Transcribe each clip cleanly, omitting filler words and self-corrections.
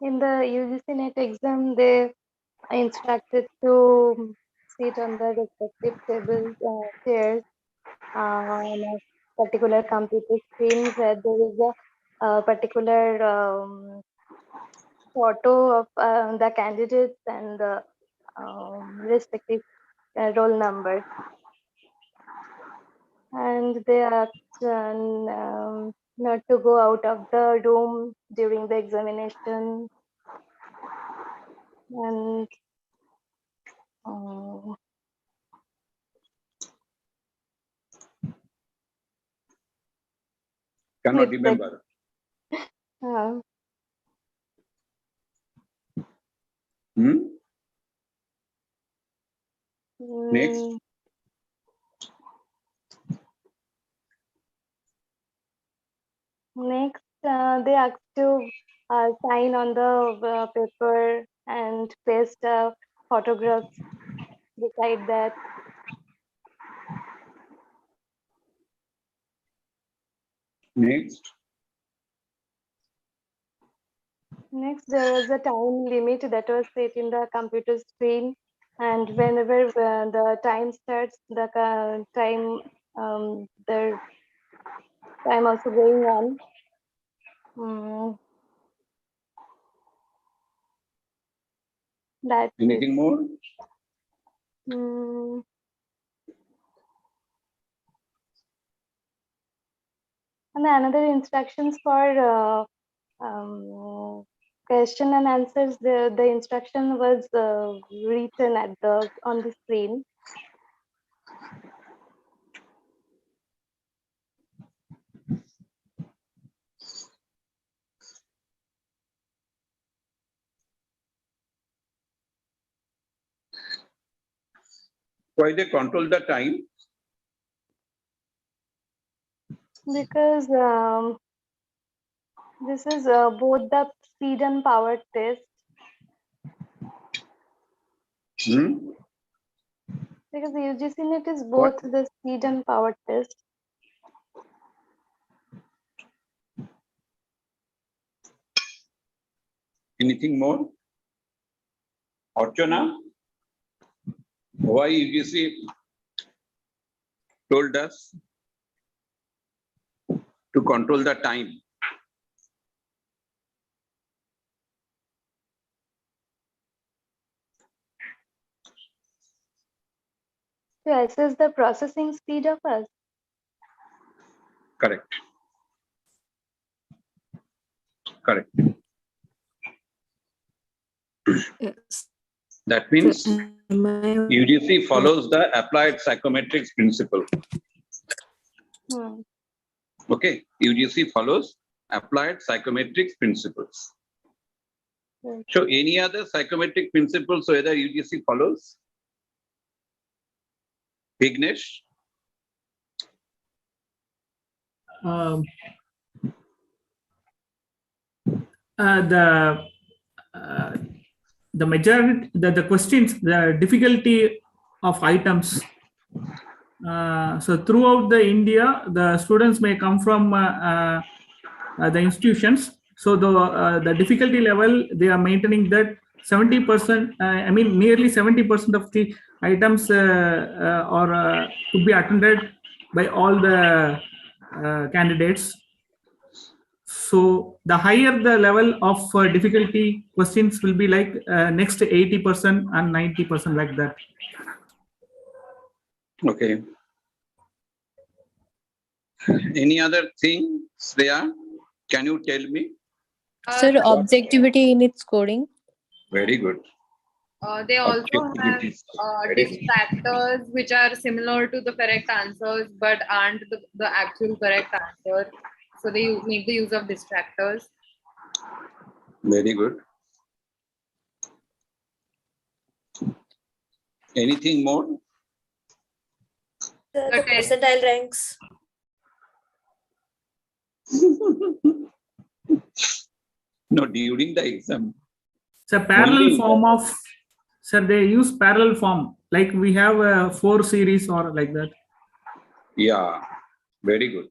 In the UGC NET exam, they instructed to sit on the respective tables, chairs on a particular computer screen where there is a particular photo of the candidates and the respective roll numbers. And they are not to go out of the room during the examination. And cannot remember. Next. Next, they ask to sign on the paper and paste photographs beside that. Next. Next, there was a time limit that was set in the computer screen, and whenever the time starts, the time also going on. That anything more? And another instructions for question and answers. The instruction was written on the screen. Why they control the time? Because this is both the speed and power test. Because the UGC NET is both the speed and power test. Anything more? Archana, why UGC told us to control the time? To assess the processing speed of us. Correct. Correct. Yes. That means UGC follows the applied psychometrics principle. Okay, UGC follows applied psychometrics principles. So any other psychometric principles whether UGC follows? Vignesh? The majority, the questions, the difficulty of items. So throughout the India, the students may come from the institutions. So the difficulty level, they are maintaining that 70%, I mean nearly 70% of the items could be attended by all the candidates. So the higher the level of difficulty questions will be like next 80% and 90% like that. Okay. Any other thing, Shreya? Can you tell me? Sir, objectivity in its coding. Very good. They also have distractors which are similar to the correct answers but aren't the actual correct answer. So they make the use of distractors. Very good. Anything more? The percentile ranks. No, during the exam. It's a parallel form of, sir, they use parallel form, like we have a 4 series or like that. Yeah, very good.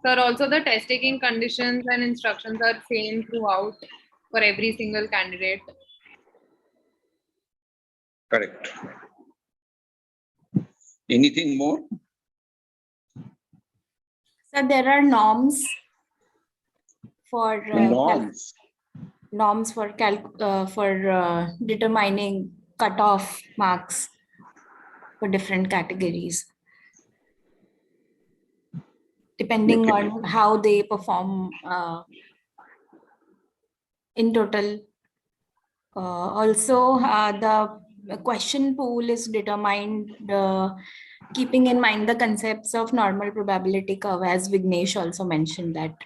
Sir, also the test taking conditions and instructions are same throughout for every single candidate. Correct. Anything more? So there are norms for Norms. for determining cutoff marks for different categories, depending Okay. on how they perform in total. Also, the question pool is determined keeping in mind the concepts of normal probability curve, as Vignesh also mentioned that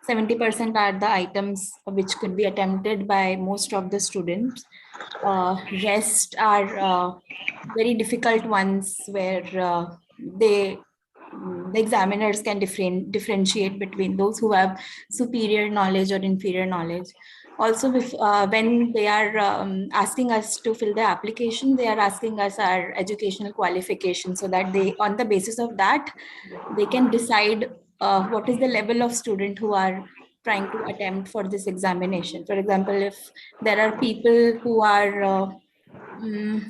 70% are the items which could be attempted by most of the students. Rest are very difficult ones where the examiners can differentiate between those who have superior knowledge or inferior knowledge. Also, when they are asking us to fill the application, they are asking us our educational qualification, so that they, on the basis of that, they can decide what is the level of student who are trying to attempt for this examination. For example, if there are people who are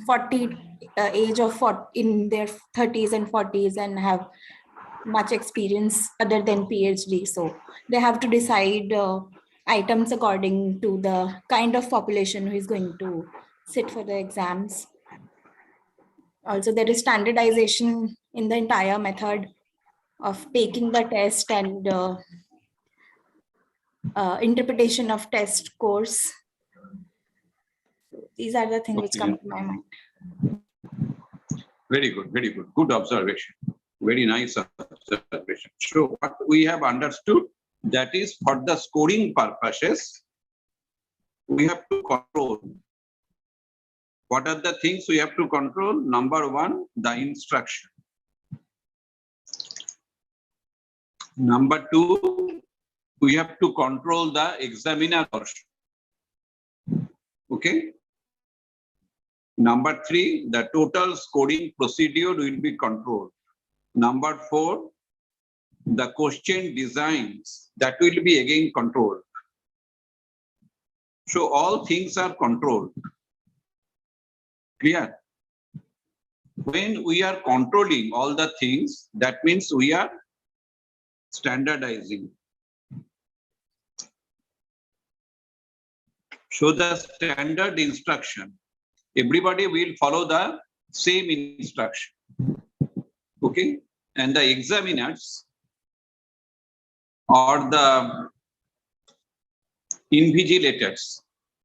40 age of 40, in their 30s and 40s, and have much experience other than PhD, so they have to decide items according to the kind of population who is going to sit for the exams. Also, there is standardization in the entire method of taking the test and interpretation of test scores. So these are the things which come to my mind. Very good, very good. Good observation. Very nice observation. So what we have understood, that is for the scoring purposes, we have to control. What are the things we have to control? Number one, the instruction. Number two, we have to control the examiner also. Okay. Number three, the total scoring procedure will be controlled. Number four, the question designs, that will be again controlled. So all things are controlled. Clear? When we are controlling all the things, that means we are standardizing. So the standard instruction, everybody will follow the same instruction. Okay? And the examiners or the invigilators,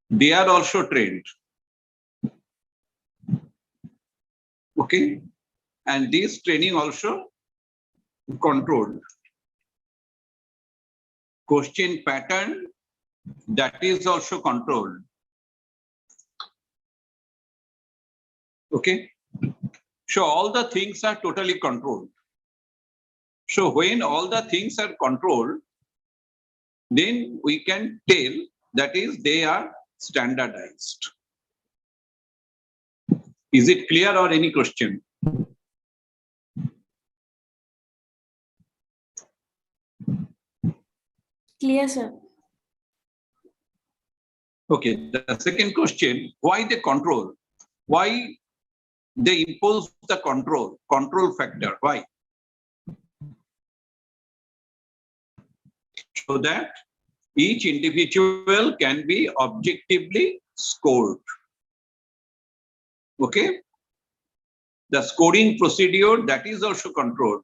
they are also trained. Okay? And this training also controlled. Question pattern, that is also controlled. Okay? So all the things are totally controlled. So when all the things are controlled, then we can tell that is they are standardized. Is it clear or any question? Clear, sir. Okay, the second question, why they control? Why they impose the control factor? Why? So that each individual can be objectively scored. Okay? The scoring procedure, that is also controlled.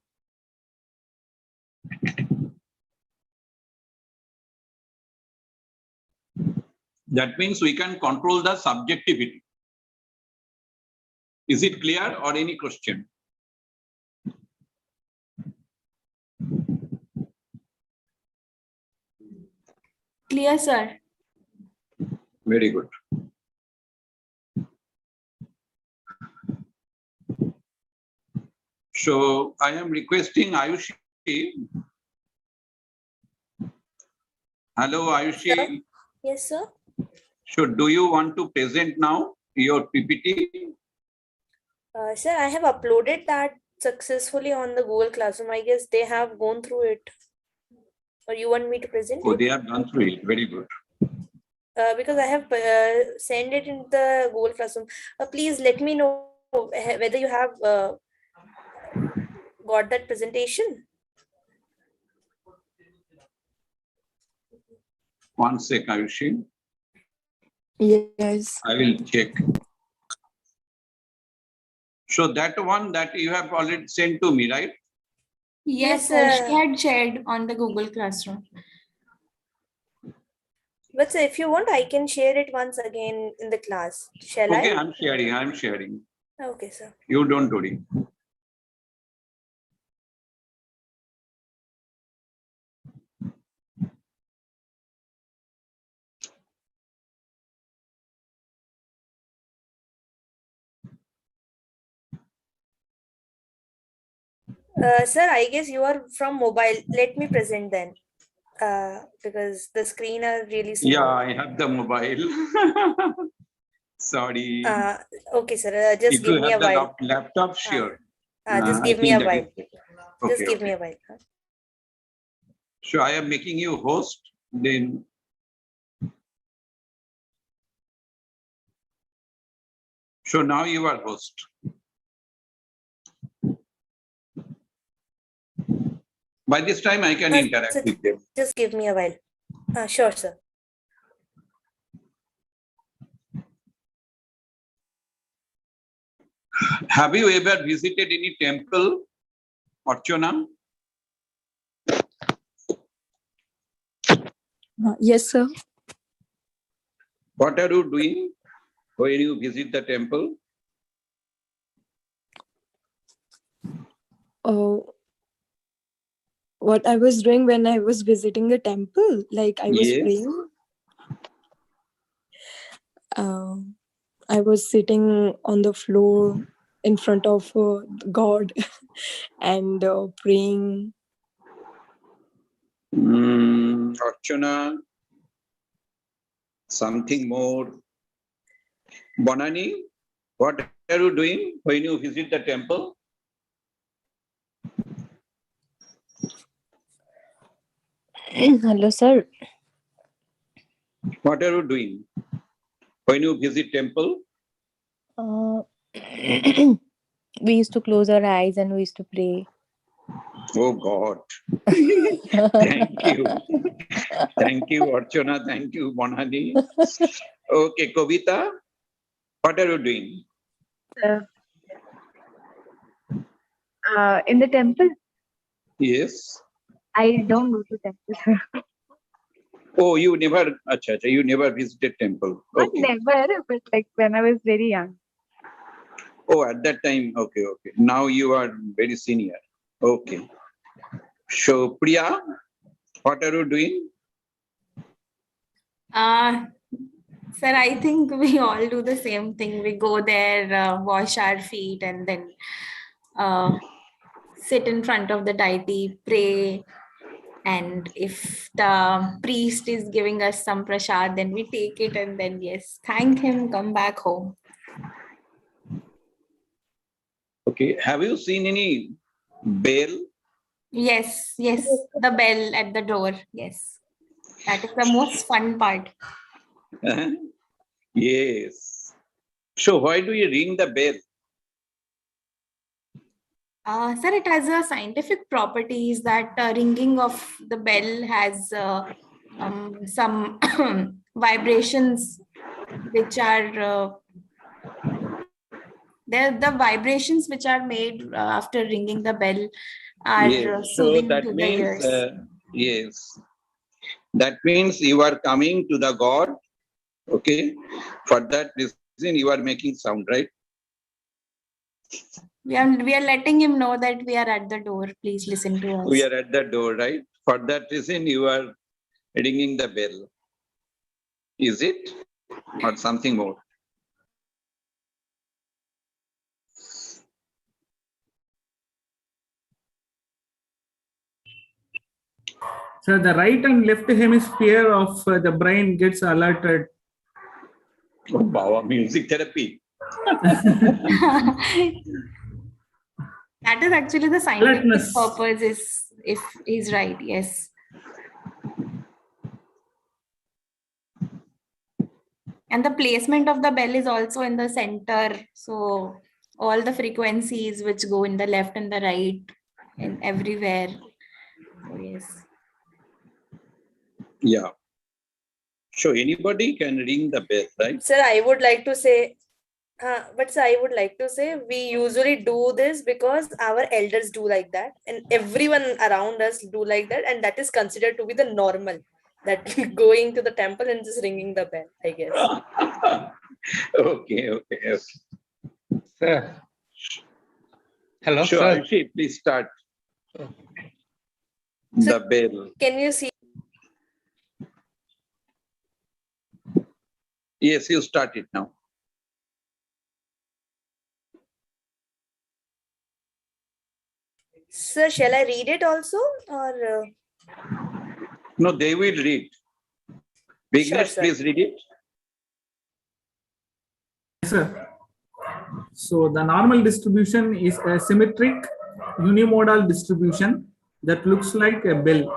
That means we can control the subjectivity. Is it clear or any question? Clear, sir. Very good. So I am requesting Ayushi. Hello, Ayushi. Sir? Yes, sir. So do you want to present now your PPT? Sir, I have uploaded that successfully on the Google Classroom. I guess they have gone through it. or you want me to present Oh, it? they have gone through it. Very good. Because I have sent it in the Google Classroom. Please let me know whether you have got that presentation. One sec, Ayushi. Yes. I will check. So that one that you have already sent to me, right? Yes, Yes, sir. She had shared on the Google Classroom. But sir, if you want, I can share it once again in the class. Shall Okay, I? I'm sharing. I'm sharing. Okay, sir. You don't worry. Sir, I guess you are from mobile. Let me present then. Because the screen are really small. Yeah, I have the mobile. Sorry. Okay, sir. Just If give you me a have the while. laptop, sure. Just I give me think a that while. is better. Just Okay, give me okay. a while. So I am making you host. Then so now you are host. By this time, I can interact Sir, with them. just give me a while. Sure, sir. Have you ever visited any temple, Archana? Yes, sir. What are you doing when you visit the temple? Oh, what I was doing when I was visiting the temple, like I was Yes. praying. I was sitting on the floor in front of God and praying. Archana, something more. Bonani, what are you doing when you visit the temple? Hello, sir. What are you doing when you visit temple? We used to close our eyes and we used to pray. Oh God. Thank you. Thank you, Archana. Thank you, Bonani. Okay, Kavita, what are you doing? In the temple, Yes. I don't go to temple. Oh, you never, you never visited temple. Not Okay. never, but like when I was very young. Oh, at that time, okay. Now you are very senior. Okay. So, Priya, what are you doing? Sir, I think we all do the same thing. We go there, wash our feet, and then sit in front of the deity, pray. And if the priest is giving us some prasad, then we take it and then, yes, thank him, come back home. Okay. Have you seen any bell? Yes, the bell at the door. Yes, that is the most fun part. Yes. So, why do you ring the bell? Sir, it has a scientific properties that ringing of the bell has some vibrations which are the vibrations which are made after ringing the bell are Yes. So soothing that to the means, ears. yes. That means you are coming to the God. Okay. For that reason, you are making sound, right? We are letting him know that we are at the door. Please listen to us. We are at the door, right? For that reason, you are ringing the bell. Is it? Or something more? So the right and left hemisphere of the brain gets alerted. Oh, wow, music therapy. That is actually the scientific Alertness. purpose, is if he's right. Yes. And the placement of the bell is also in the center. So all the frequencies which go in the left and the right and everywhere. So yes. Yeah. So anybody can ring the bell, right? Sir, I would like to say, but sir, I would like to say we usually do this because our elders do like that, and everyone around us do like that, and that is considered to be the normal. That going to the temple and just ringing the bell, I guess. Okay, okay, okay. Sir. Hello, Sure, sir. Ayushi, please start So, the bell. can you see? Yes, you start it now. Sir, shall I read it also, or? No, they will read. Sure, Vignesh, sir. please read it. Yes, sir. So the normal distribution is a symmetric unimodal distribution that looks like a bell.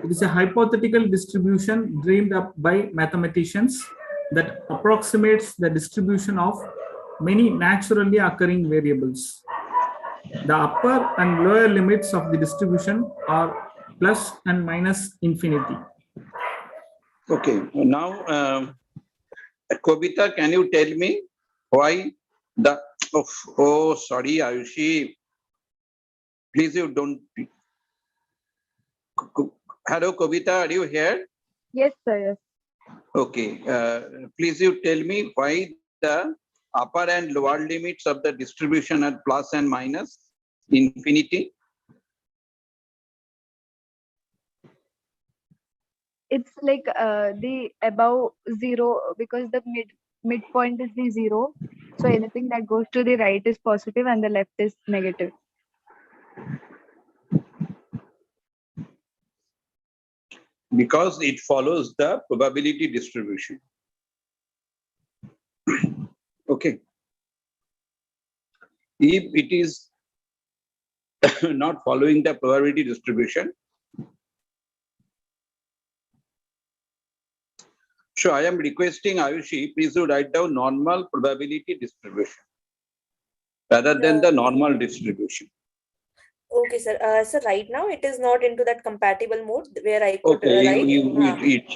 It is a hypothetical distribution dreamed up by mathematicians that approximates the distribution of many naturally occurring variables. The upper and lower limits of the distribution are plus and minus infinity. Okay, now, Kobita, can you tell me why the, oh, sorry, Ayushi, please you don't. Hello, Kobita, are you here? Yes, sir. Yes. Okay, please you tell me why the upper and lower limits of the distribution are plus and minus infinity? It's like the above zero because the midpoint is the zero. So anything that goes to the right is positive and the left is negative. Because it follows the probability distribution. Okay. If it is not following the probability distribution, so I am requesting Ayushi, please do write down normal probability distribution rather than the normal distribution. Okay, sir. So right now it is not into that compatible mode where I could Okay, write.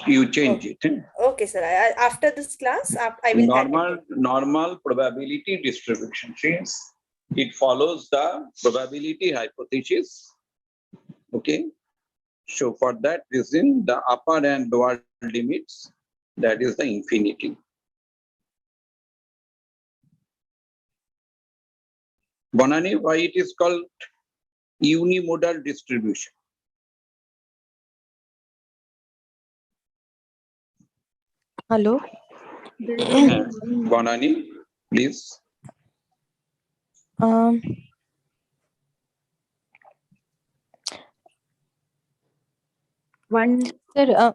you change it. Okay, sir. After this class, I will add it. Normal probability distribution. Since it follows the probability hypothesis. Okay. So for that reason, the upper and lower limits, that is the infinity. Bonani, why it is called unimodal distribution? Hello. Bonani, please. One. Sir,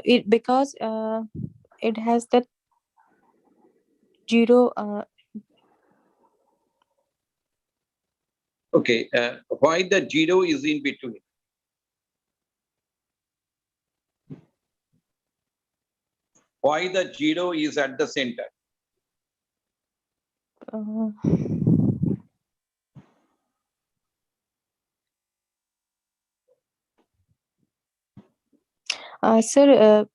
it because it has that zero. Okay, why the zero is in between? Why the zero is at the center? Sir,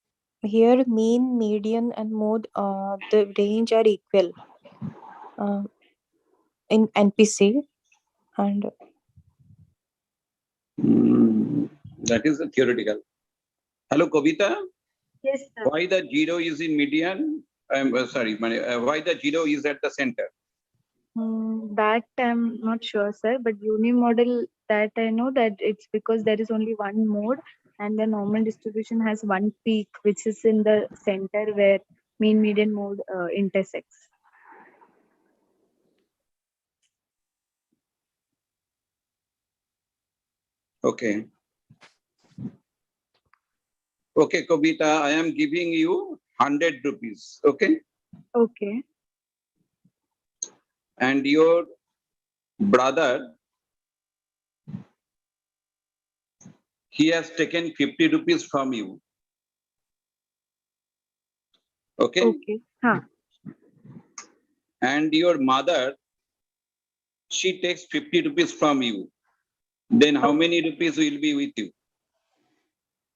here mean, median, and mode, the range are equal in NPC, and That is the theoretical. Hello, Kobita. Yes, sir. Why the zero is in median? I'm sorry, why the zero is at the center? That I'm not sure, sir. But unimodal, that I know that it's because there is only one mode and the normal distribution has one peak, which is in the center where mean, median, mode intersects. Okay. Okay, Kobita, I am giving you 100 rupees. Okay. Okay. And your brother he has taken 50 rupees from you. Okay? Okay. Huh. And your mother, she takes 50 rupees from you. Then how many rupees will be with you?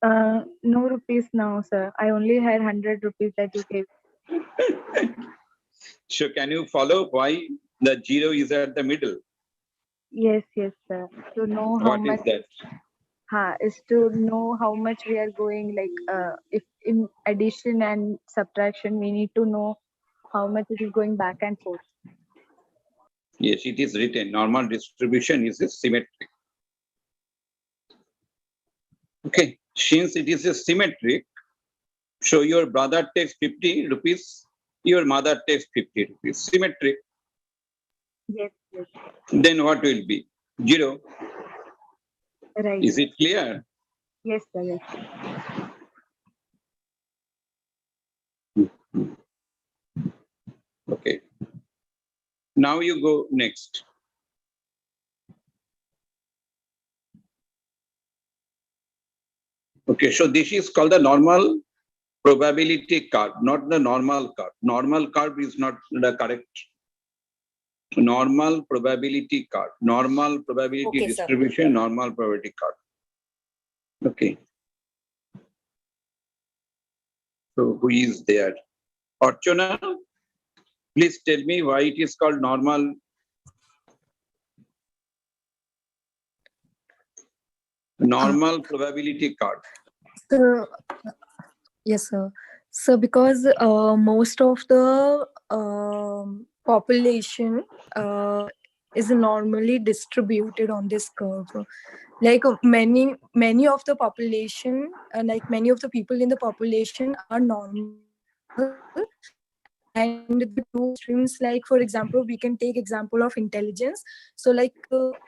No rupees now, sir. I only had 100 rupees that you gave. So can you follow why the 0 is at the middle? Yes, sir. To know how What is much that? is to know how much we are going, like if in addition and subtraction we need to know how much it is going back and forth. Yes, it is written. Normal distribution is a symmetric. Okay, since it is a symmetric, so your brother takes 50 rupees, your mother takes 50 rupees. Symmetric. Yes. Then what will be? 0. Right. Is it clear? Yes, sir. Yes. Okay. Now you go next. Okay, so this is called the normal probability curve, not the normal curve. Normal curve is not the correct. Normal probability curve, normal probability Okay, sir. distribution, normal probability curve. Okay. So who is there? Archana, please tell me why it is called normal. Normal probability curve. So, yes, sir. So, because most of the population is normally distributed on this curve, like many of the population, like many of the people in the population are normal, and the two extremes, like for example, we can take example of intelligence. So like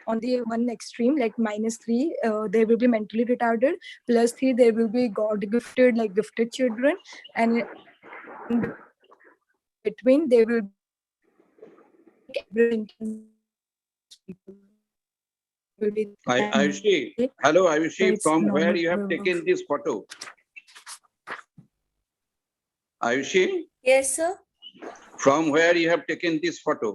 on the one extreme, like -3, they will be mentally retarded, +3 they will be god gifted, like gifted children, and in between they will be like average intelligence people will be there. Ayushi, hello So Ayushi, it's from where normal you have curve. taken this photo? Ayushi, Yes, sir. from where you have taken this photo?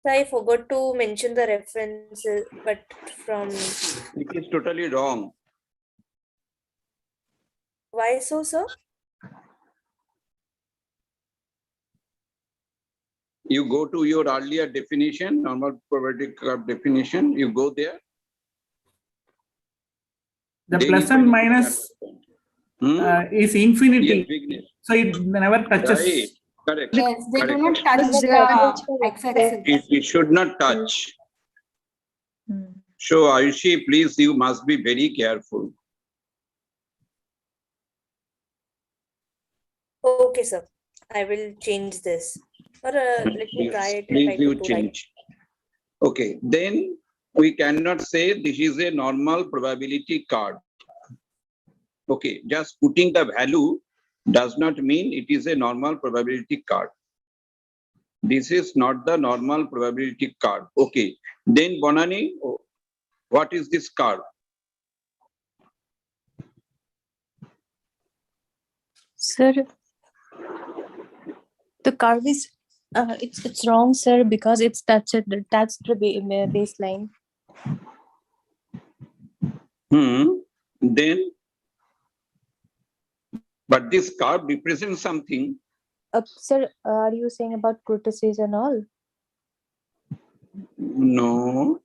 So I forgot to mention the references, but from It is totally wrong. why so, sir? You go to your earlier definition, normal probability curve definition, you go there. The Then plus you and can minus is Yes, infinity. Vignesh. So it never touches. Right. Correct. Yes, they do Correct. not touch But the they x-axis. It should not touch. So Ayushi, please, you must be very careful. Okay, sir. I will change this. Or let me try it if I Please do you like. change. Okay, then we cannot say this is a normal probability card. Okay, just putting the value does not mean it is a normal probability card. This is not the normal probability card. Okay, then Bonani, what is this card? Sir, the curve is it's wrong, sir, because it's touched the baseline. Then, but this curve represents something. Sir, are you saying about kurtosis and all? No.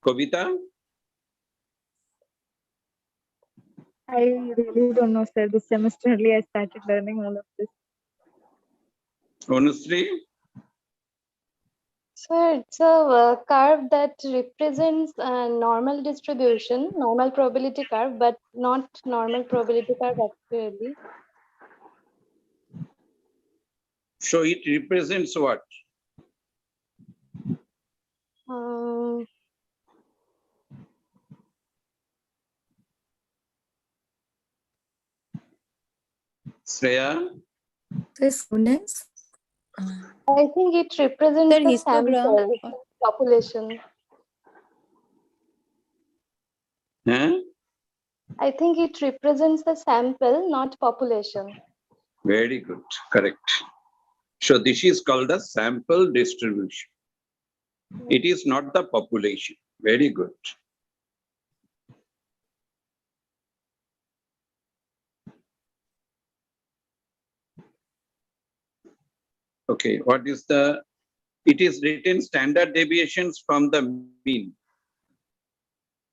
Kavita? I really don't know, sir. This semester only I started learning all of this. Honestly? So it's a curve that represents a normal distribution, normal probability curve, but not normal probability curve actually. So it represents what? Shreya? So skewness. I think it represents Sir, the histogram. sample. population. Huh? I think it represents the sample, not population. Very good. Correct. So this is called the sample distribution. It is not the population. Very good. Okay, what is the, it is written standard deviations from the mean.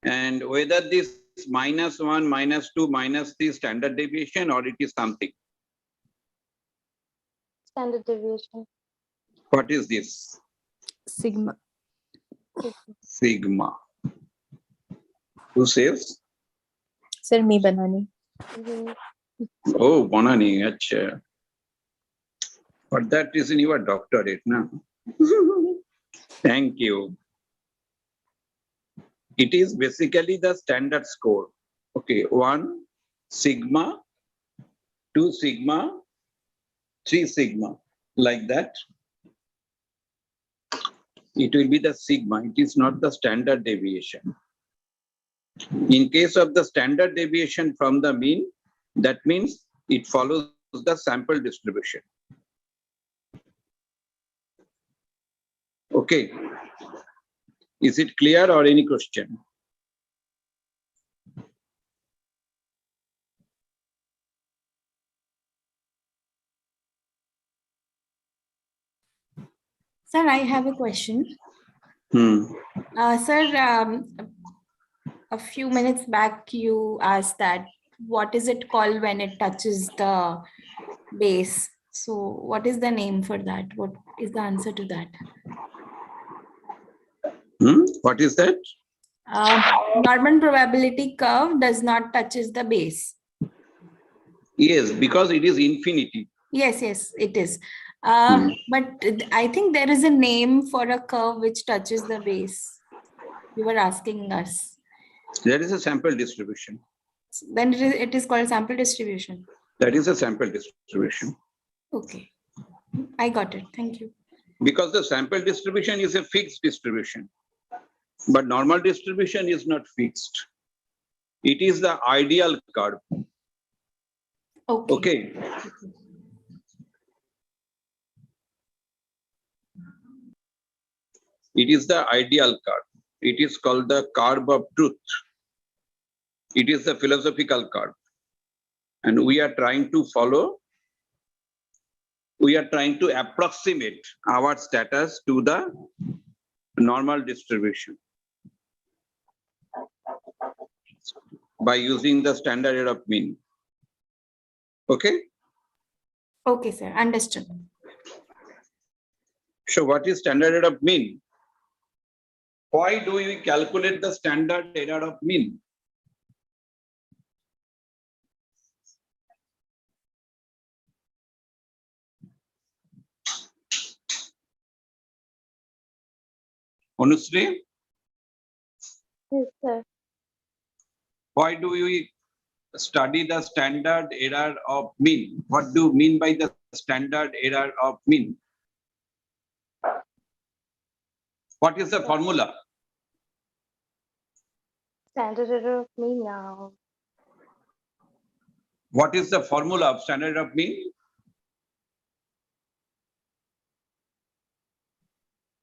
And whether this -1, -2, -3 standard deviation or it is something. Standard deviation. What is this? Sigma. Sigma. Who says? Sir, me banani. Mhm. Oh, Bonani, acha. But that is in your doctorate now. Thank you. It is basically the standard score. Okay, 1 sigma, 2 sigma, 3 sigma, like that. It will be the sigma. It is not the standard deviation. In case of the standard deviation from the mean, that means it follows the sample distribution. Okay. Is it clear or any question? Sir, I have a question. Sir, a few minutes back, you asked that what is it called when it touches the base? So what is the name for that? What is the answer to that? What is that? Normal probability curve does not touches the base. Yes, because it is infinity. Yes, it is. But I think there is a name for a curve which touches the base. You were asking us. There is a sample distribution. Then it is called sample distribution. That is a sample distribution. Okay, I got it. Thank you. Because the sample distribution is a fixed distribution. But normal distribution is not fixed. It is the ideal curve. Okay. It is the ideal curve. It is called the curve of truth. It is the philosophical curve. And we are trying to follow, we are trying to approximate our status to the normal distribution by using the standard error of mean. Okay? Okay, sir. Understood. So what is standard error of mean? Why do we calculate the standard error of mean? Anusri, Yes, sir. why do we study the standard error of mean? What do you mean by the standard error of mean? What is the formula? Standard error of mean now. What is the formula of standard error of mean?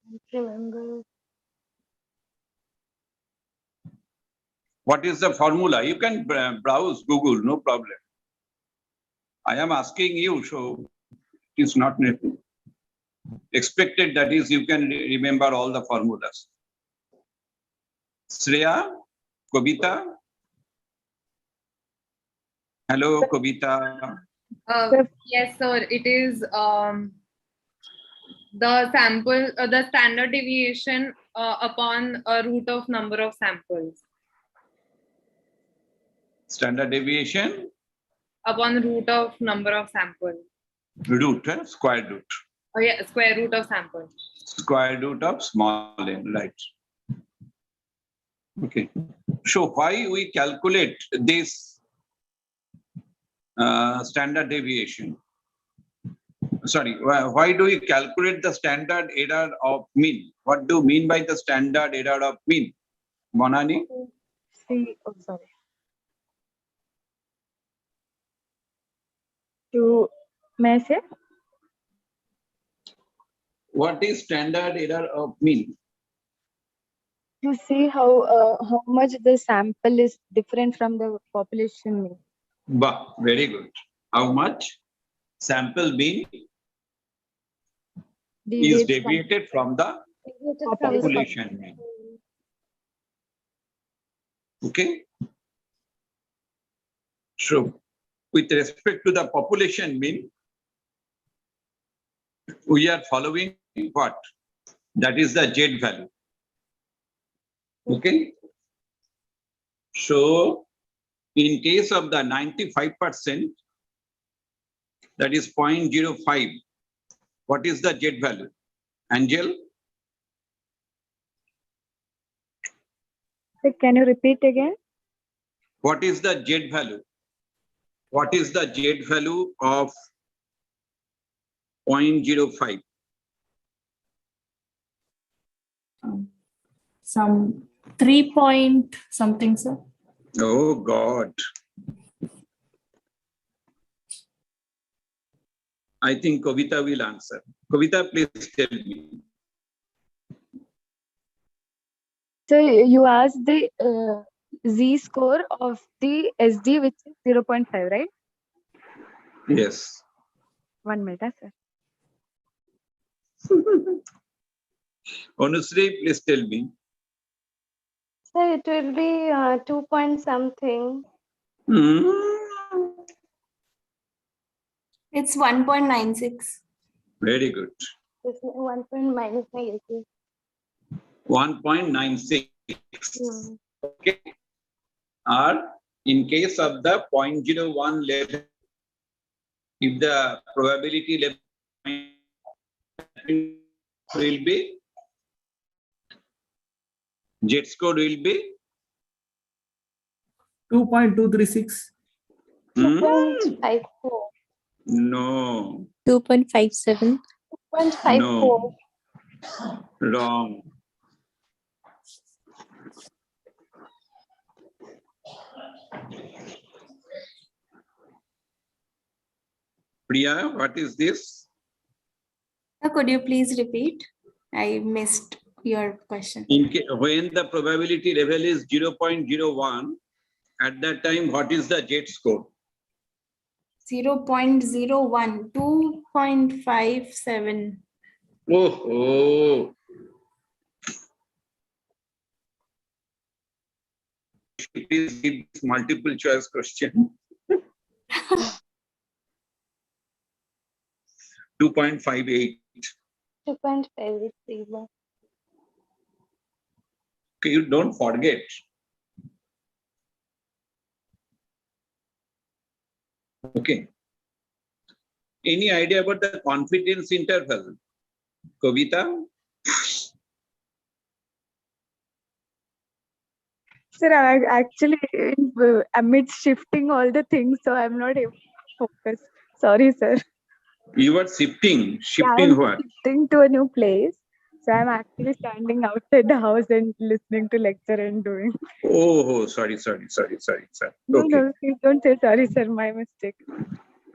I don't remember. What is the formula? You can browse Google, no problem. I am asking you, so it is not expected that is you can remember all the formulas. Shreya, Kobita. Hello, Kobita. Yes, sir. It is the sample, the standard deviation upon a root of number of samples. Standard deviation? Upon root of number of samples. Root, square root. Oh yeah, square root of sample. Square root of small n, right. Okay. So why we calculate this standard deviation? Sorry, why do we calculate the standard error of mean? What do you mean by the standard error of mean? Monani? See, oh, sorry. To, may I say? What is standard error of mean? To see how much the sample is different from the population mean. Bah, very good. How much sample mean is deviated from the population mean? Okay. So, with respect to the population mean, we are following what? That is the Z value. Okay. So, in case of the 95%, that is 0.05, what is the Z value? Angel? So can you repeat again? What is the Z value? What is the Z value of 0.05? Some 3 point something, sir. Oh God. I think Kavita will answer. Kavita, please tell me. So you asked the Z score of the SD, which is 0.5, right? Yes. 1 minute, sir. Honestly, please tell me. So it will be 2 point something. It's 1.96. Very good. It's 1 point minus my guess. 1.96. Okay. Or in case of the 0.01 level, if the probability level will be, Z score will be 2.236. 2.54. No. 2.57. 2.54. No. Wrong. Priya, what is this? Could you please repeat? I missed your question. When the probability level is 0.01, at that time, what is the Z score? 0.01, 2.57. Oh. Please give this multiple choice question. 2.58. 2.53. Okay, you don't forget. Okay. Any idea about the confidence interval? Kavita? Sir, I'm actually amidst shifting all the things, so I'm not able to focus. Sorry, sir. You are shifting. Yeah, Shifting I'm what? shifting to a new place. So I'm actually standing outside the house and listening to lecture and doing. Oh, sorry. No, Okay. no, please don't say sorry, sir. My mistake.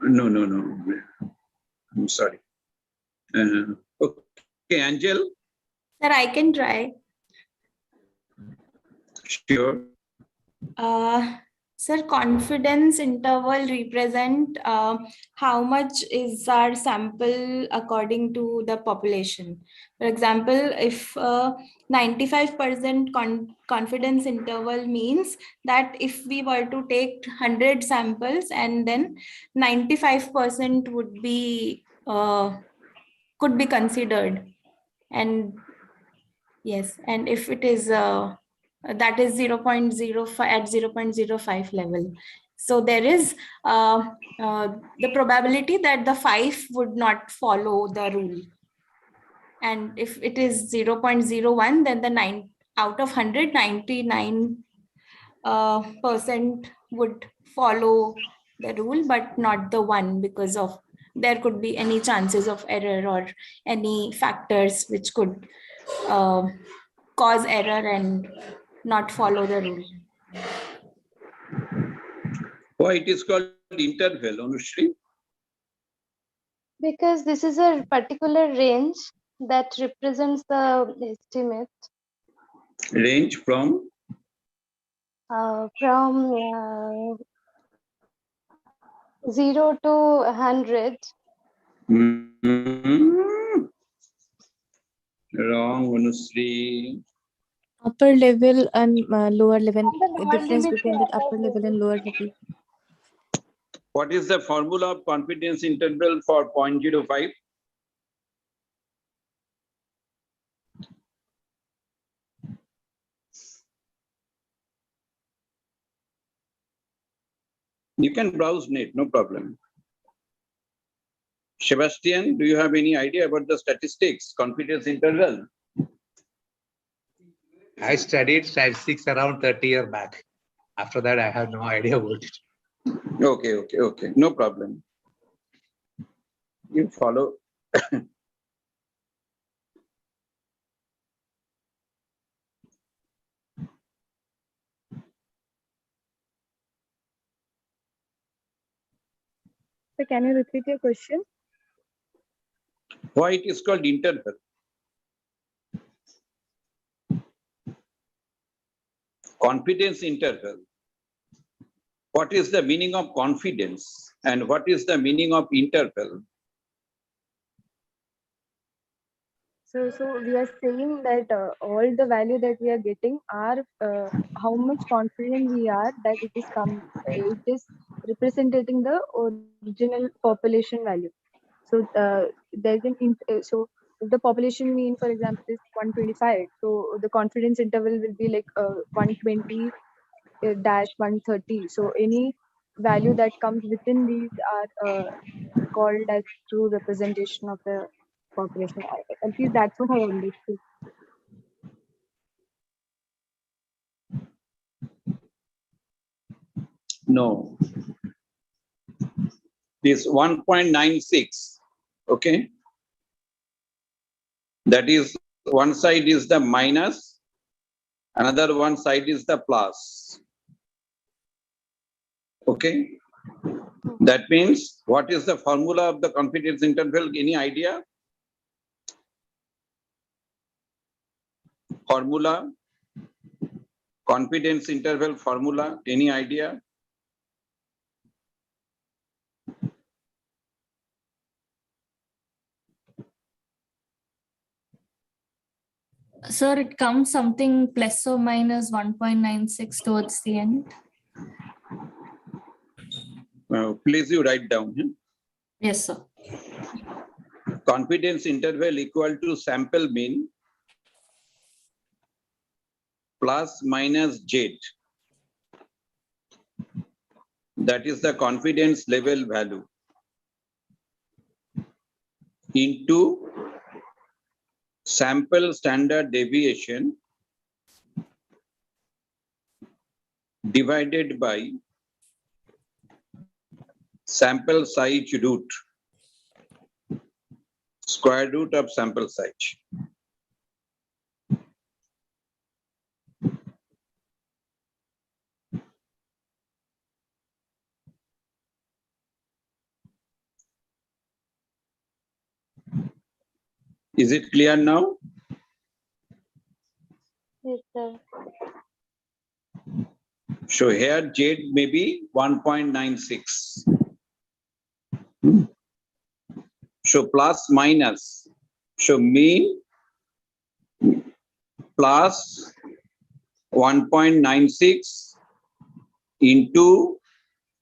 No. I'm sorry. Okay, Angel? Sir, I can try. Sure. Sir, confidence interval represent how much is our sample according to the population. For example, if 95% confidence interval means that if we were to take 100 samples and then 95% would be could be considered. And yes, and if it is that is 0.05 at 0.05 level. So there is the probability that the 5 would not follow the rule. And if it is 0.01, then the 9 out of 100, 99% would follow the rule, but not the 1 because of there could be any chances of error or any factors which could cause error and not follow the rule. Why it is called interval, Anushri? Because this is a particular range that represents the estimate Range from from 0 to 100. Wrong, Anushri. Upper level and lower level, And the lower difference limit to between the upper upper level and lower level. What is the formula of confidence interval for 0.05? You can browse net, no problem. Sebastian, do you have any idea about the statistics, confidence interval? I studied statistics around 30 years back. After that, I have no idea about it. Okay. No problem. You follow. So can you repeat your question? Why it is called interval? Confidence interval. What is the meaning of confidence and what is the meaning of interval? So we are saying that all the value that we are getting are how much confident we are that it is representing the original population value. So there's so if the population mean, for example, is 125, so the confidence interval will be like 120 dash 130. So any value that comes within these are called as true representation of the population. At least that's what I understood. No. This 1.96, okay? That is, one side is the minus, another one side is the plus. Okay? That means, what is the formula of the confidence interval? Any idea? Formula? Confidence interval formula? Any idea? Sir, it comes something plus or minus 1.96 towards the end. Please you write down. Yes, sir. Confidence interval equal to sample mean plus minus Z. That is the confidence level value into sample standard deviation divided by sample size root, square root of sample size. Is it clear now? Yes, sir. So here Z may be 1.96. So plus minus. So mean plus 1.96 into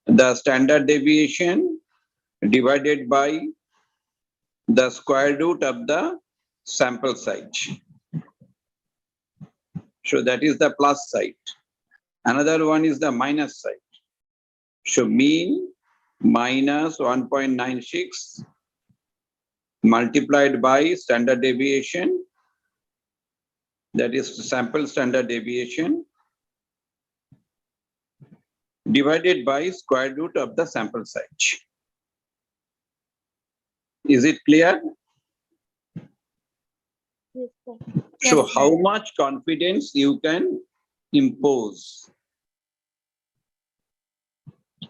the standard deviation divided by the square root of the sample size. So that is the plus side. Another one is the minus side. So mean minus 1.96 multiplied by standard deviation, that is sample standard deviation, divided by square root of the sample size. Is it clear? Yes, sir. So Yes, how sir. much confidence you can impose?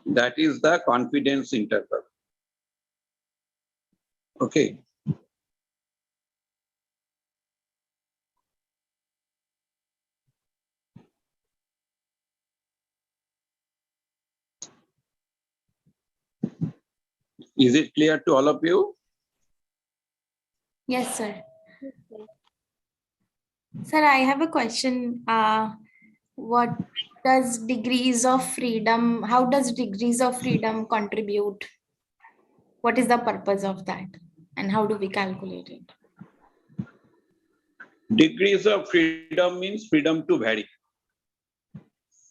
That is the confidence interval. Okay. Is it clear to all of you? Yes, sir. Yes, sir. Sir, I have a question. What does degrees of freedom, how does degrees of freedom contribute? What is the purpose of that? And how do we calculate it? Degrees of freedom means freedom to vary.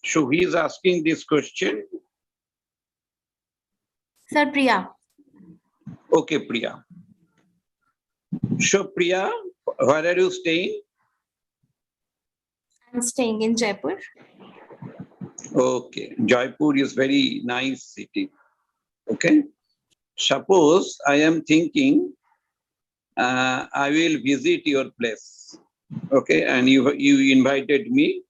So he is asking this question. Sir, Priya. Okay, Priya. So Priya, where are you staying? I'm staying in Jaipur. Okay, Jaipur is very nice city. Okay. Suppose I am thinking I will visit your place. Okay, and you invited me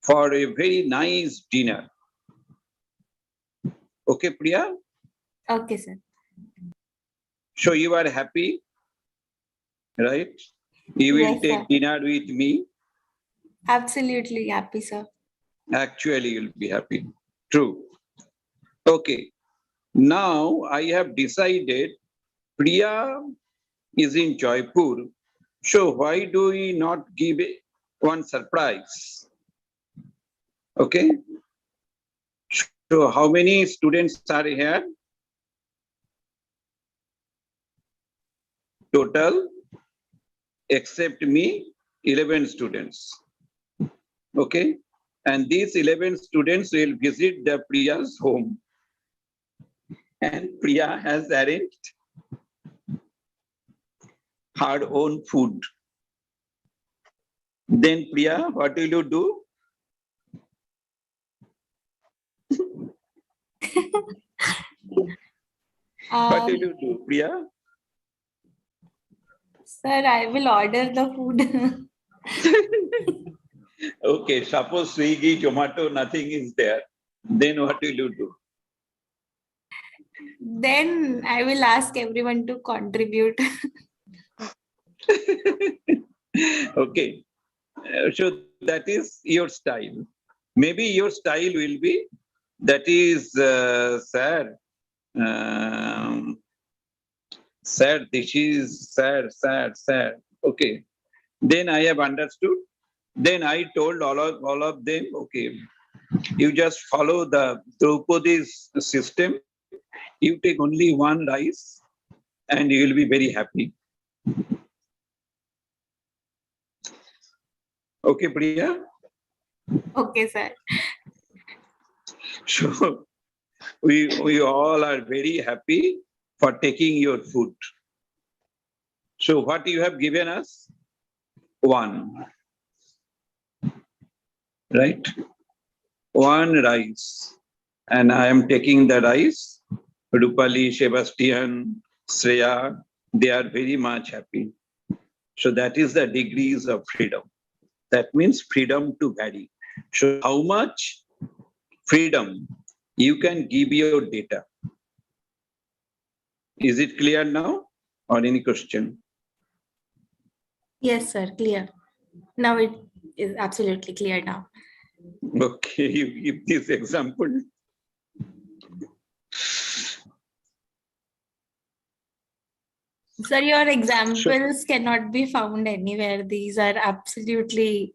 for a very nice dinner. Okay, Priya. Okay, sir. So you are happy, right? You will Yes, take sir. dinner with me. Absolutely happy, sir. Actually, you'll be happy. True. Okay. Now I have decided Priya is in Jaipur. So why do we not give one surprise? Okay. So how many students are here? Total, except me, 11 students. Okay. And these 11 students will visit the Priya's home. And Priya has arranged her own food. Then Priya, what will you do? What will you do, Priya? Sir, I will order the food. Okay, suppose Swiggy, Zomato, nothing is there. Then what will you do? Then I will ask everyone to contribute. Okay. So that is your style. Maybe your style will be that is sad. Sad, this is sad, sad, sad. Okay. Then I have understood. Then I told all of them, okay, you just follow the Draupadi's system. You take only one rice and you will be very happy. Okay, Priya? Okay, sir. So we all are very happy for taking your food. So what you have given us? One, right? One rice. And I am taking the rice. Rupali, Sebastian, Shreya, they are very much happy. So that is the degrees of freedom. That means freedom to vary. So how much freedom you can give your data? Is it clear now or any question? Yes, sir. Clear. Now it is absolutely clear now. Okay, you give this example. Sir, your examples cannot be found anywhere. These are absolutely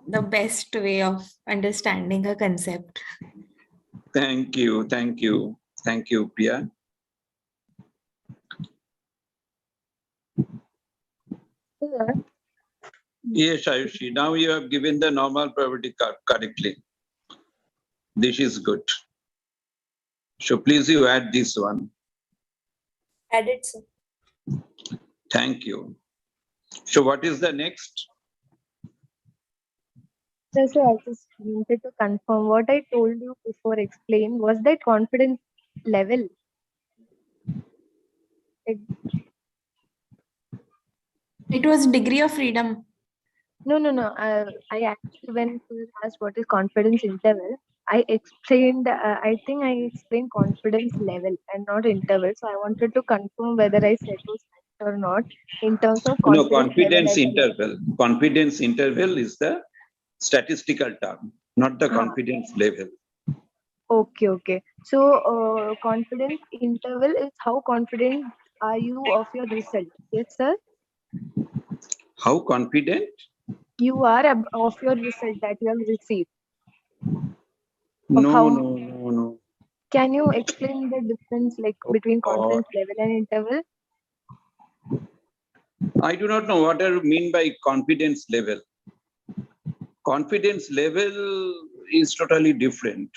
the best way of understanding a concept. Thank you, thank you, thank you, Priya. Sir, Yes, Ayushi, now you have given the normal probability correctly. This is good. So please you add this one. Added, sir. Thank you. So what is the next? so I just wanted to confirm what I told you before explained was that confidence level. It was degree of freedom. No. I actually, when you asked what is confidence interval, I explained. I think I explained confidence level and not interval. So I wanted to confirm whether I said those facts or not in terms of No, confidence level confidence as well. interval. Confidence interval is the statistical term, not the confidence level. Okay. So confidence interval is how confident are you of your result? Yes, sir. How confident? You are of your result that you have received. Of No, how no, no, no. can you explain the difference like between Or confidence level and interval? I do not know what you mean by confidence level. Confidence level is totally different.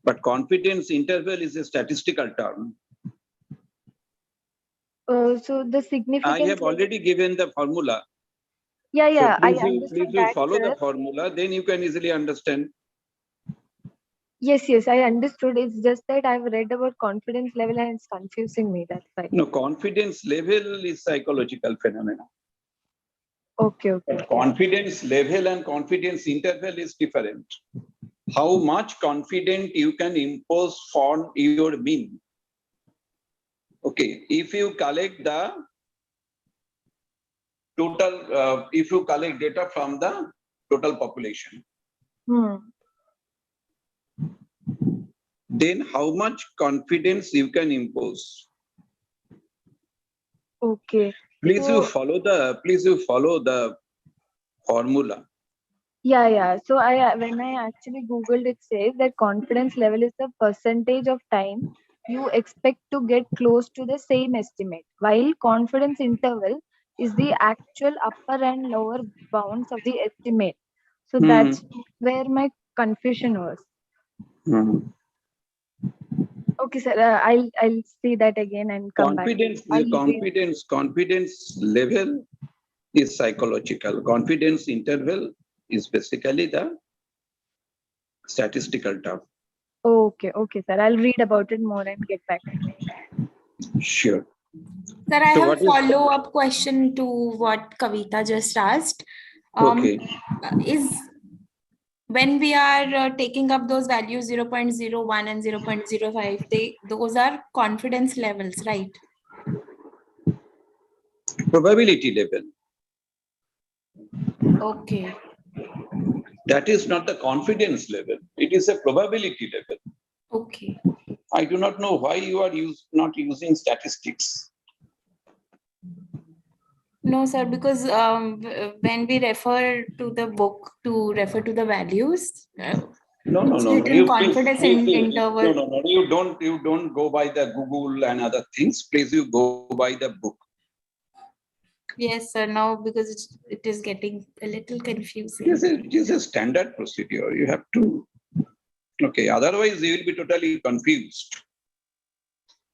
But confidence interval is a statistical term. So the I significance have level. already given the formula. Yeah, So I please understood you that, follow sir. the formula, then you can easily understand. Yes, I understood. It's just that I've read about confidence level and it's confusing me. That's why. No, confidence level is psychological phenomena. Okay. But confidence level and confidence interval is different. How much confident you can impose for your mean. Okay, if you collect the total, if you collect data from the total population, then how much confidence you can impose? Okay. Please So, you follow the formula. yeah. So when I actually Googled, it says that confidence level is the percentage of time you expect to get close to the same estimate, while confidence interval is the actual upper and lower bounds of the estimate. So that's where my confusion was. Okay, sir. I'll see that again and come back. Confidence level is psychological. Confidence interval is basically the statistical term. Okay, sir. I'll read about it more and get back. Sure. Sir, I So have what a follow-up question to what Kavita just asked. Okay. Is when we are taking up those values 0.01 and 0.05, those are confidence levels, right? Probability level. Okay. That is not the confidence level. It is a probability level. Okay. I do not know why you are not using statistics. No, sir, because when we refer to the book to refer to the values, No. written confidence interval. No. You don't go by the Google and other things. Please, you go by the book. Yes, sir. Now because it is getting a little confusing. It is a standard procedure. You have to. Okay. Otherwise, you will be totally confused.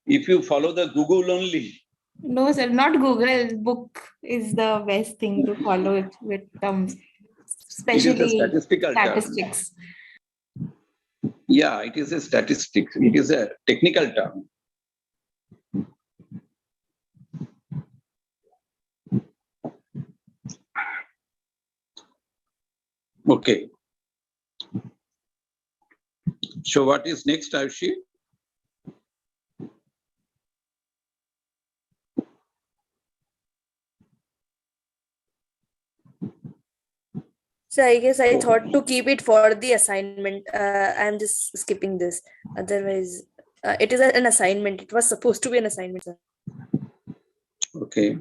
If you follow the Google only. No, sir, not Google. Book is the best thing to follow it with terms, especially It is a statistical statistics. Term. Yeah, it is a statistics. It is a technical term. Okay. So what is next, Ayushi? So I guess I thought to keep it for the assignment. I'm just skipping this. Otherwise, it is an assignment. It was supposed to be an assignment, sir. Okay.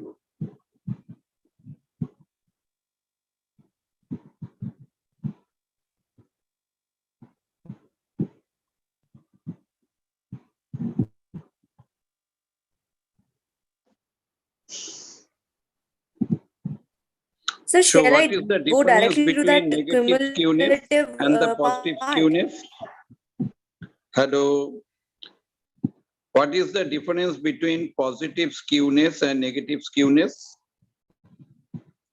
So shall I what is the go difference directly to between that negative skewness cumulative and the positive part? skewness? Hello. What is the difference between positive skewness and negative skewness?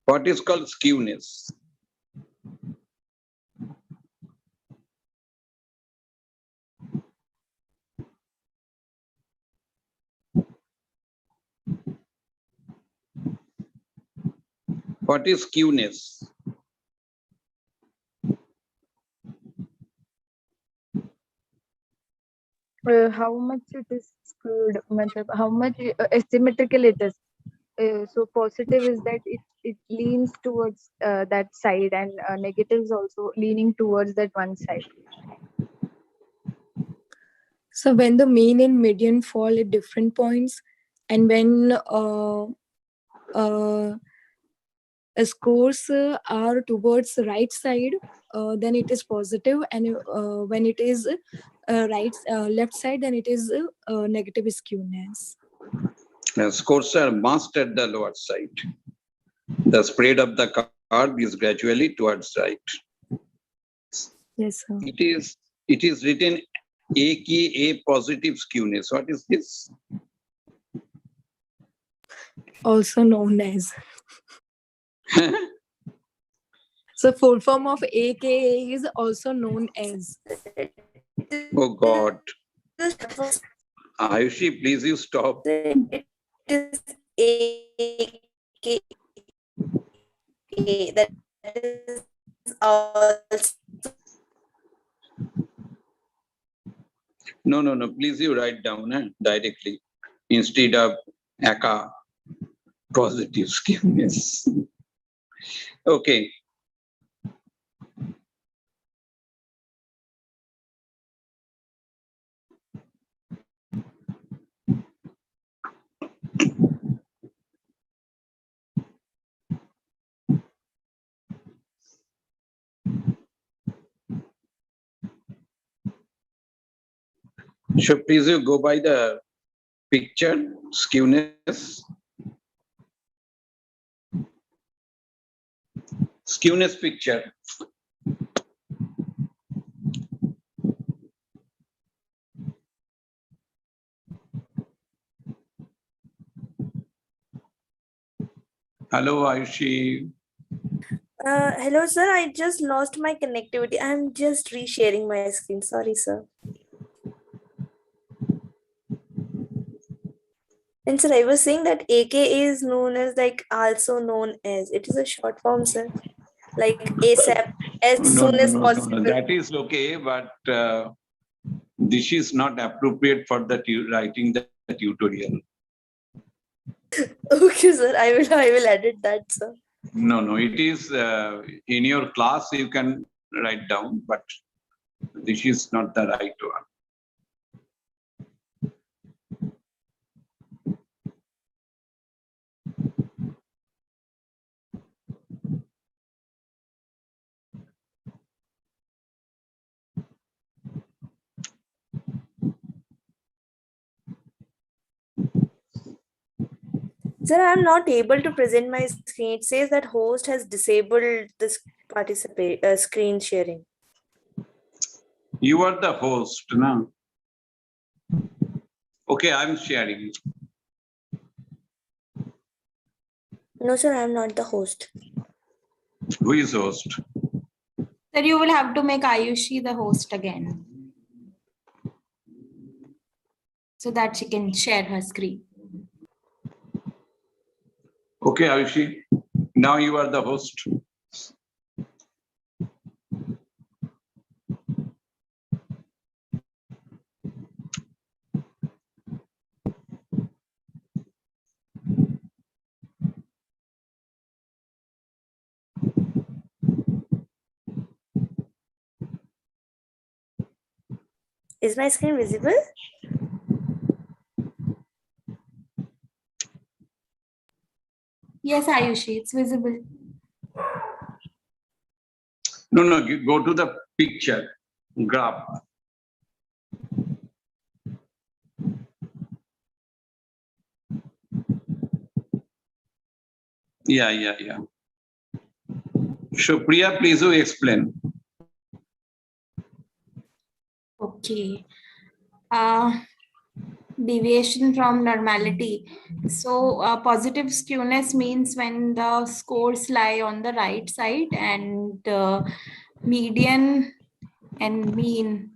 What is called skewness? What is skewness? How much it is skewed, matlab, how much asymmetrical it is. So positive is that it leans towards that side, and negative is also leaning towards that one side. So when the mean and median fall at different points, and when scores are towards the right side, then it is positive, and when it is left side, then it is negative skewness. Scores are masked at the lower side. The spread of the curve is gradually towards right. Yes, sir. It is written AKA positive skewness. What is this? Also known as. So full form of AKA is also known as. Oh God. Ayushi, please you stop. It is AKA. That is also No. Please you write down directly instead of AKA positive skewness. Okay. So please you go by the picture, skewness. Skewness picture. Hello, Ayushi. hello, sir. I just lost my connectivity. I'm just resharing my screen. Sorry, sir. And sir, I was saying that AKA is known as also known as. It is a short form, sir. Like ASAP, as soon as possible. That is okay, but this is not appropriate for the writing the tutorial. Okay, sir. I will edit that, sir. No. It is in your class you can write down, but this is not the right one. Sir, I'm not able to present my screen. It says that host has disabled this screen sharing. You are the host, no? Okay, I'm sharing. No, sir, I'm not the host. Who is host? Then you will have to make Ayushi the host again, so that she can share her screen. Okay, Ayushi. Now you are the host. Is my screen visible? Yes, Ayushi, it's visible. No, go to the picture, graph. Yeah. So Priya, please do explain. Okay. Deviation from normality. So positive skewness means when the scores lie on the right side, and median and mean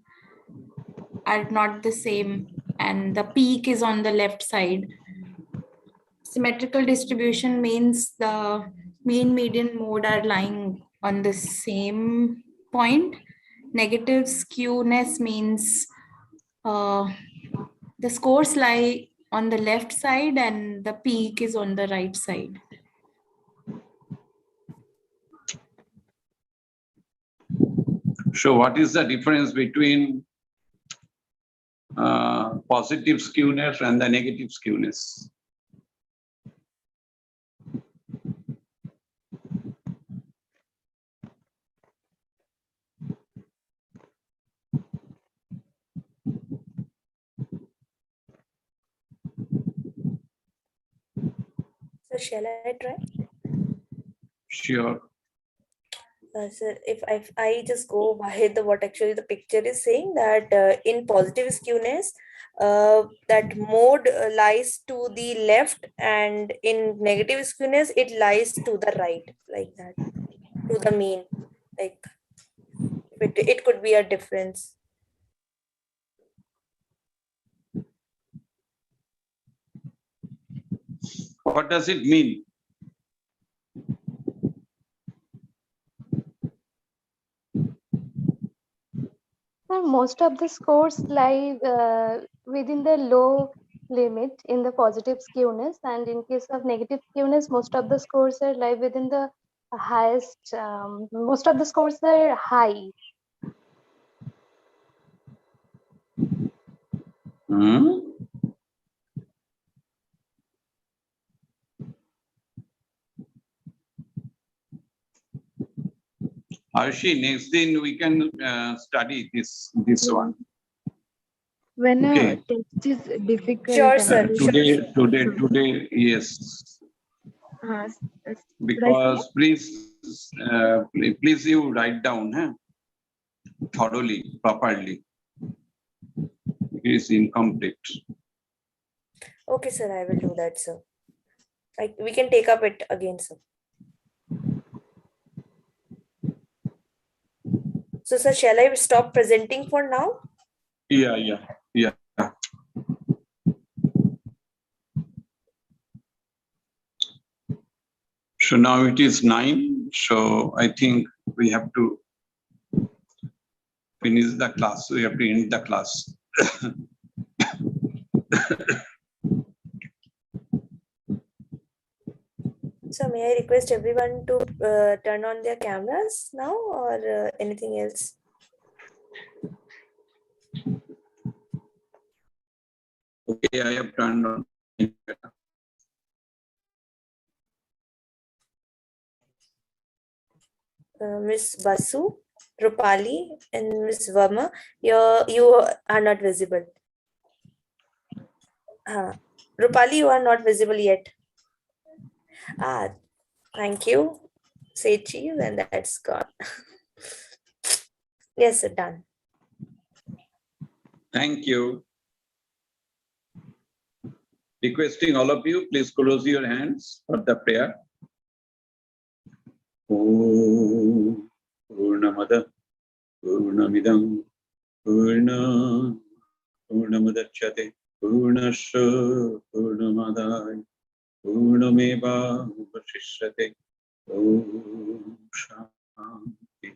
are not the same, and the peak is on the left side. Symmetrical distribution means the mean, median, mode are lying on the same point. Negative skewness means the scores lie on the left side and the peak is on the right side. So what is the difference between positive skewness and the negative skewness? So shall I try? Sure. So if I just go by what actually the picture is saying, that in positive skewness, that mode lies to the left, and in negative skewness it lies to the right, like that, to the mean. Like it could be a difference. What does it mean? Most of the scores lie within the low limit in the positive skewness, and in case of negative skewness, most of the scores are lie within the highest. Most of the scores are high. Hmm? Arshi, next thing we can study this one. When Okay. a text is difficult, Sure, sir. Today, yes. Should I say? Because please you write down thoroughly, properly. It is incomplete. Okay, sir, I will do that, sir. We can take up it again, sir. So, sir, shall I stop presenting for now? Yeah. So now it is 9. So I think we have to finish the class. We have to end the class. So, may I request everyone to turn on their cameras now, or anything else? Okay, I have turned on. Miss Basu, Rupali, and Miss Verma, you are not visible. Rupali, you are not visible yet. Thank you. Say cheese, and that's gone. Yes, sir, done. Thank you. Requesting all of you, please close your hands for the prayer. Om Purnamada Purnamidam Purnamadachyate Purnasya Purnamadaya Purnameva Vasishyate. Om Shanti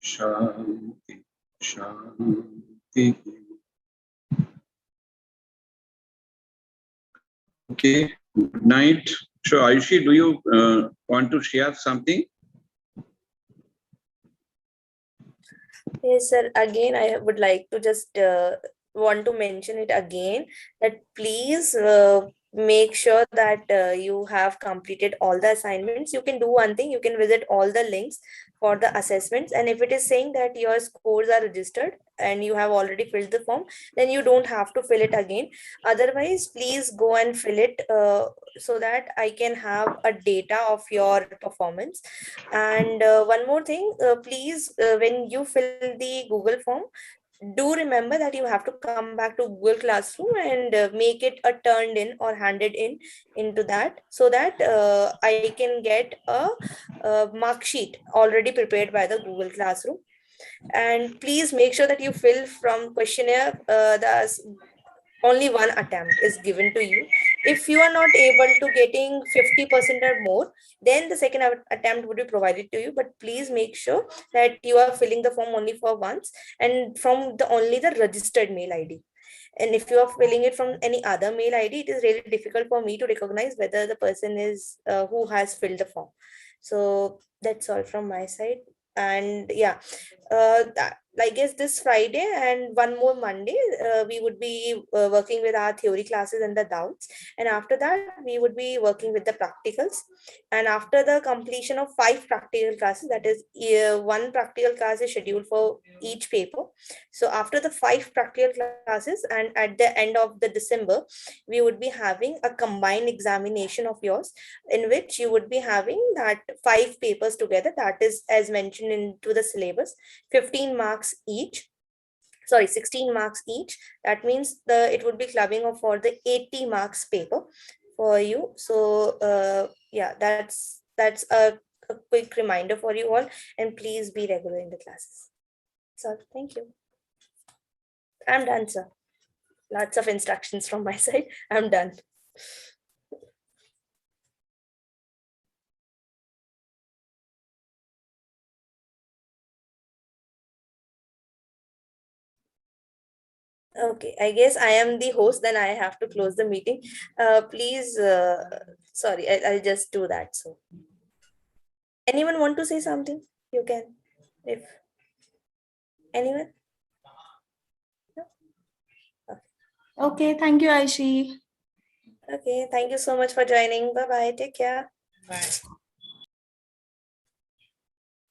Shanti Shanti. Okay, good night. So Ayushi, do you want to share something? Yes, sir. Again, I would like to just want to mention it again, that please make sure that you have completed all the assignments. You can do one thing, you can visit all the links for the assessments, and if it is saying that your scores are registered and you have already filled the form, then you don't have to fill it again. Otherwise, please go and fill it so that I can have a data of your performance. And one more thing, please, when you fill the Google form, do remember that you have to come back to Google Classroom and make it a turned in or handed in into that, so that I can get a mark sheet already prepared by the Google Classroom. And please make sure that you fill from questionnaire, only one attempt is given to you. if you are not able to getting 50% or more, then the second attempt would be provided to you. But please make sure that you are filling the form only for once and from the only the registered mail ID. And if you are filling it from any other mail ID, it is really difficult for me to recognize whether the person is who has filled the form. So that's all from my side. And yeah, I guess this Friday and one more Monday, we would be working with our theory classes and the doubts. And after that, we would be working with the practicals. And after the completion of 5 practical classes, that is, one practical class is scheduled for each paper. So after the 5 practical classes and at the end of the December, we would be having a combined examination of yours, in which you would be having that 5 papers together, that is as mentioned into the syllabus, 15 marks each, sorry, 16 marks each. That means it would be clubbing of for the 80 marks paper for you. So yeah, that's a quick reminder for you all, and please be regular in the classes. So thank you. I'm done, sir. Lots of instructions from my side. I'm done. Okay, I guess I am the host, then I have to close the meeting. Please, sorry, I'll just do that. So, anyone want to say something? You can, if anyone. No? Okay, thank you, Aishi. Okay, thank you so much for joining. Bye bye. Take care. Bye.